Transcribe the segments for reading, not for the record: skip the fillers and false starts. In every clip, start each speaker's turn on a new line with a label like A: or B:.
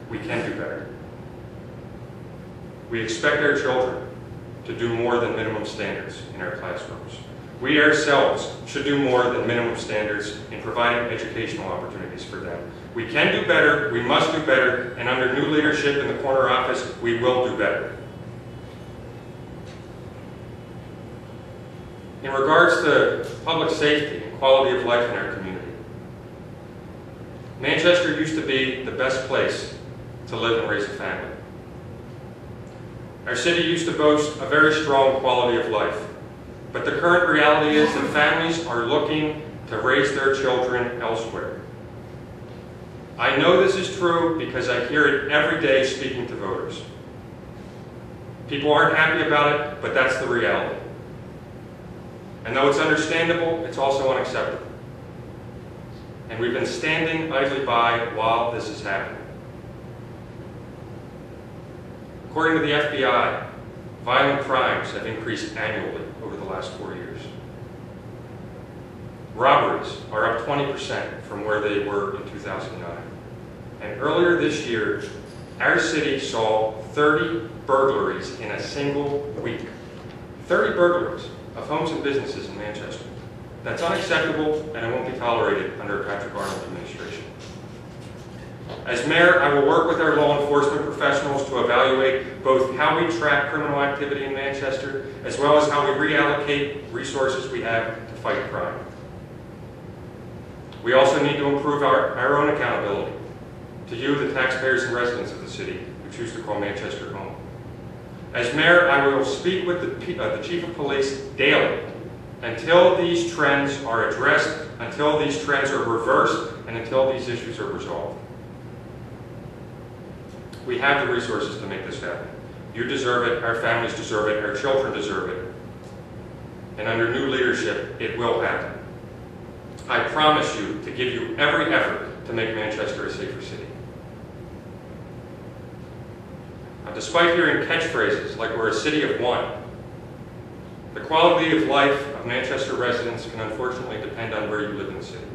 A: we can do better. We expect our children to do more than minimum standards in our classrooms. We ourselves should do more than minimum standards in providing educational opportunities for them. We can do better, we must do better, and under new leadership in the corner office, we will do better. In regards to public safety and quality of life in our community, Manchester used to be the best place to live and raise a family. Our city used to boast a very strong quality of life, but the current reality is that families are looking to raise their children elsewhere. I know this is true because I hear it every day speaking to voters. People aren't happy about it, but that's the reality. And though it's understandable, it's also unacceptable. And we've been standing idly by while this is happening. According to the FBI, violent crimes have increased annually over the last 4 years. Robberies are up 20% from where they were in 2009. And earlier this year, our city saw 30 burglaries in a single week. 30 burglaries of homes and businesses in Manchester. That's unacceptable, and it won't be tolerated under a Patrick Arnold administration. As mayor, I will work with our law enforcement professionals to evaluate both how we track criminal activity in Manchester, as well as how we reallocate resources we have to fight crime. We also need to improve our own accountability to you, the taxpayers and residents of the city who choose to call Manchester home. As mayor, I will speak with the chief of police daily until these trends are addressed, until these trends are reversed, and until these issues are resolved. We have the resources to make this happen. You deserve it, our families deserve it, our children deserve it. And under new leadership, it will happen. I promise you to give you every effort to make Manchester a safer city. Now, despite hearing catchphrases like we're a city of one, the quality of life of Manchester residents can unfortunately depend on where you live in the city.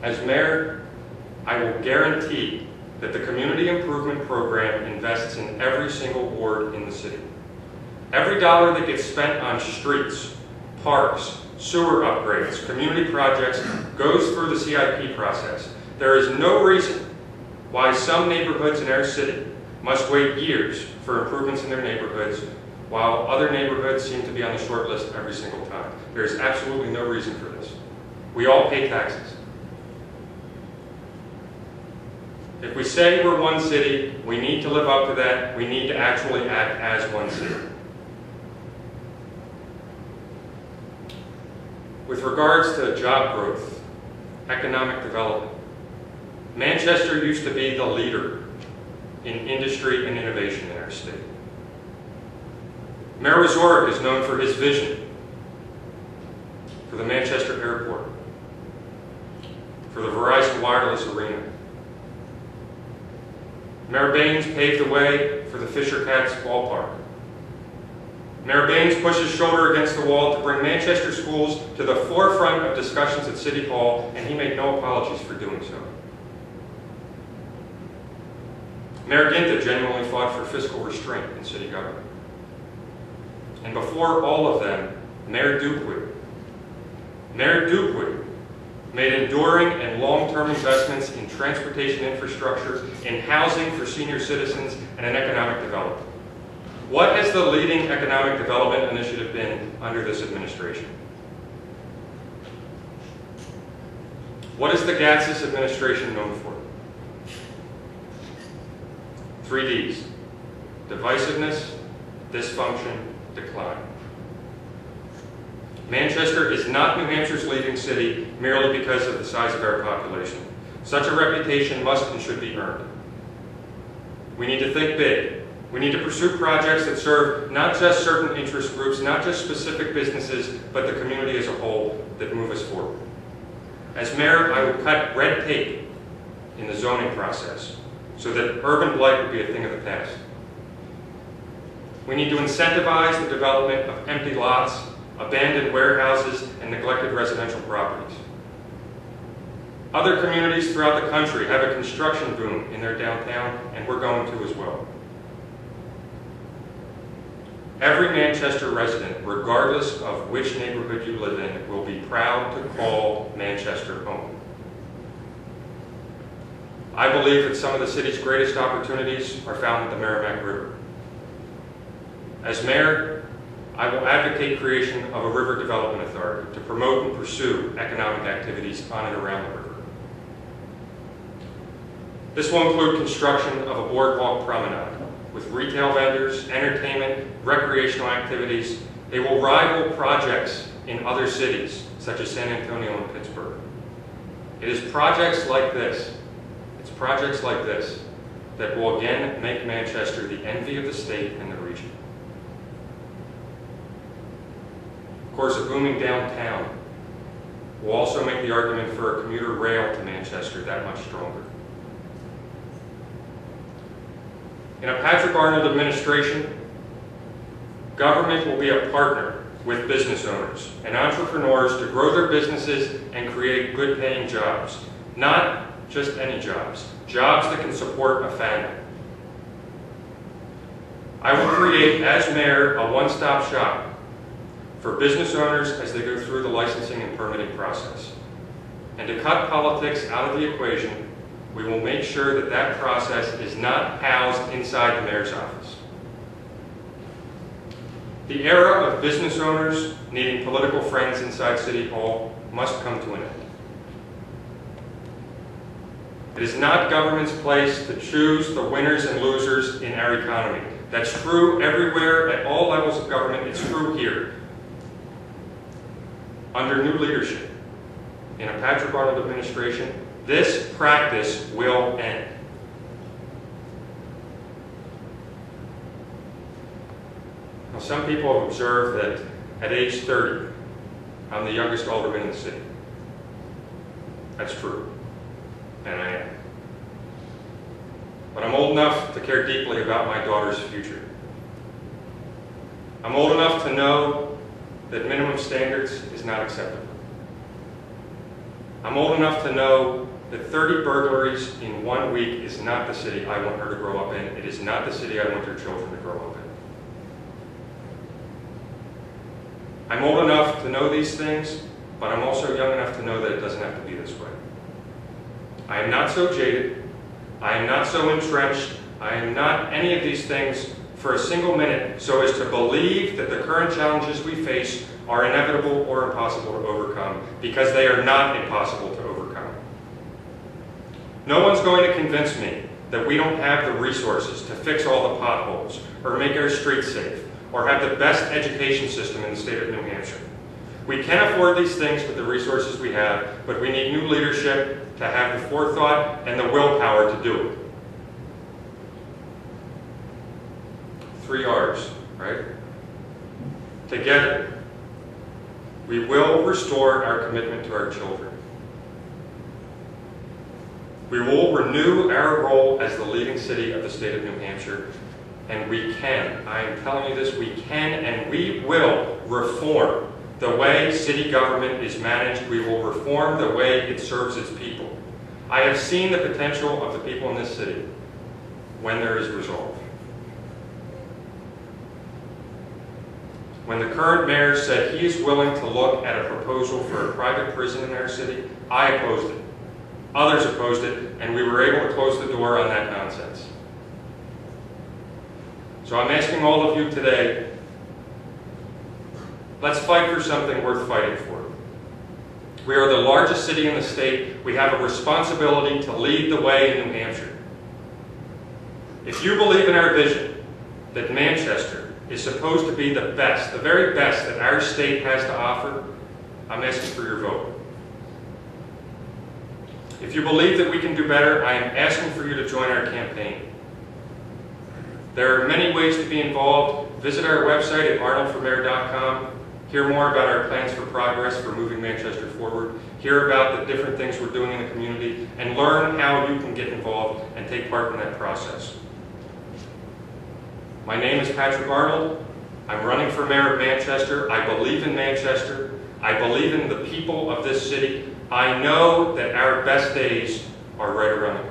A: As mayor, I will guarantee that the Community Improvement Program invests in every single ward in the city. Every dollar that gets spent on streets, parks, sewer upgrades, community projects goes through the CIP process. There is no reason why some neighborhoods in our city must wait years for improvements in their neighborhoods, while other neighborhoods seem to be on the short list every single time. There is absolutely no reason for this. We all pay taxes. If we say we're one city, we need to live up to that. We need to actually act as one city. With regards to job growth, economic development, Manchester used to be the leader in industry and innovation in our state. Mayor Wazorek is known for his vision for the Manchester Airport, for the Verizon Wireless Arena. Mayor Baines paved the way for the Fisher Cats ballpark. Mayor Baines pushed his shoulder against the wall to bring Manchester schools to the forefront of discussions at City Hall, and he made no apologies for doing so. Mayor Ginta genuinely fought for fiscal restraint in city government. And before all of them, Mayor Dupuy made enduring and long-term investments in transportation infrastructure, in housing for senior citizens, and in economic development. What has the leading economic development initiative been under this administration? What is the Gatsis administration known for? 3 Ds: divisiveness, dysfunction, decline. Manchester is not New Hampshire's leading city merely because of the size of our population. Such a reputation must and should be earned. We need to think big. We need to pursue projects that serve not just certain interest groups, not just specific businesses, but the community as a whole that move us forward. As mayor, I would cut red tape in the zoning process so that urban blight would be a thing of the past. We need to incentivize the development of empty lots, abandoned warehouses, and neglected residential properties. Other communities throughout the country have a construction boom in their downtown, and we're going to as well. Every Manchester resident, regardless of which neighborhood you live in, will be proud to call Manchester home. I believe that some of the city's greatest opportunities are found at the Merrimack River. As mayor, I will advocate creation of a river development authority to promote and pursue economic activities on and around the river. This will include construction of a boardwalk promenade with retail vendors, entertainment, recreational activities. They will rival projects in other cities, such as San Antonio and Pittsburgh. It is projects like this that will again make Manchester the envy of the state and the region. Of course, a booming downtown will also make the argument for a commuter rail to Manchester that much stronger. In a Patrick Arnold administration, government will be a partner with business owners and entrepreneurs to grow their businesses and create good-paying jobs. Not just any jobs, jobs that can support a family. I will create, as mayor, a one-stop shop for business owners as they go through the licensing and permitting process. And to cut politics out of the equation, we will make sure that that process is not housed inside the mayor's office. The era of business owners needing political friends inside City Hall must come to an end. It is not government's place to choose the winners and losers in our economy. That's true everywhere at all levels of government. It's true here. Under new leadership in a Patrick Arnold administration, this practice will end. Now, some people have observed that at age 30, I'm the youngest alderman in the city. That's true, and I am. But I'm old enough to care deeply about my daughter's future. I'm old enough to know that minimum standards is not acceptable. I'm old enough to know that 30 burglaries in 1 week is not the city I want her to grow up in. It is not the city I want her children to grow up in. I'm old enough to know these things, but I'm also young enough to know that it doesn't have to be this way. I am not so jaded. I am not so entrenched. I am not any of these things for a single minute so as to believe that the current challenges we face are inevitable or impossible to overcome, because they are not impossible to overcome. No one's going to convince me that we don't have the resources to fix all the potholes or make our streets safe or have the best education system in the state of New Hampshire. We can afford these things with the resources we have, but we need new leadership to have the forethought and the willpower to do it. 3 R's, right? Together, we will restore our commitment to our children. We will renew our role as the leading city of the state of New Hampshire, and we can, I am telling you this, we can and we will reform the way city government is managed. We will reform the way it serves its people. I have seen the potential of the people in this city when there is resolve. When the current mayor said he is willing to look at a proposal for a private prison in our city, I opposed it. Others opposed it, and we were able to close the door on that nonsense. So I'm asking all of you today, let's fight for something worth fighting for. We are the largest city in the state. We have a responsibility to lead the way in New Hampshire. If you believe in our vision that Manchester is supposed to be the best, the very best that our state has to offer, I'm asking for your vote. If you believe that we can do better, I am asking for you to join our campaign. There are many ways to be involved. Visit our website at arnoldformayor.com. Hear more about our plans for progress for moving Manchester forward. Hear about the different things we're doing in the community, and learn how you can get involved and take part in that process. My name is Patrick Arnold. I'm running for mayor of Manchester. I believe in Manchester. I believe in the people of this city. I know that our best days are right around the corner.